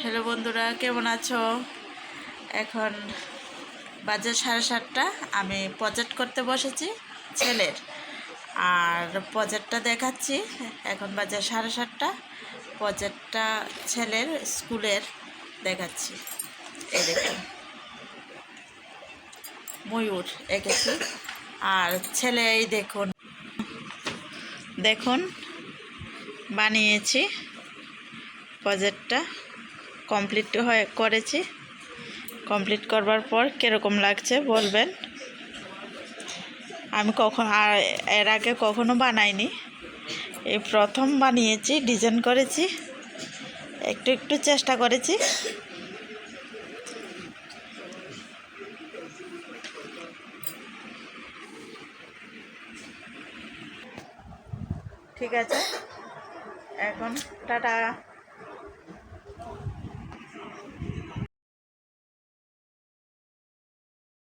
Hello বন্ধুরা, কেমন আছো? এখন বাজে 7:30। আমি প্রজেক্ট করতে বসেছি ছেলের, আর প্রজেক্টটা দেখাচ্ছি। এখন বাজে 7:30। প্রজেক্টটা ছেলের স্কুলের দেখাচ্ছি। এই দেখুন, ময়ূর এঁকেছি। আর ছেলে এই দেখুন দেখুন বানিয়েছি। প্রজেক্টটা কমপ্লিট করেছি। কমপ্লিট করবার পর কীরকম লাগছে বলবেন। আমি এর আগে কখনো বানাইনি, এই প্রথম বানিয়েছি, ডিজাইন করেছি, একটু একটু চেষ্টা করেছি। ঠিক আছে, এখন টাটা।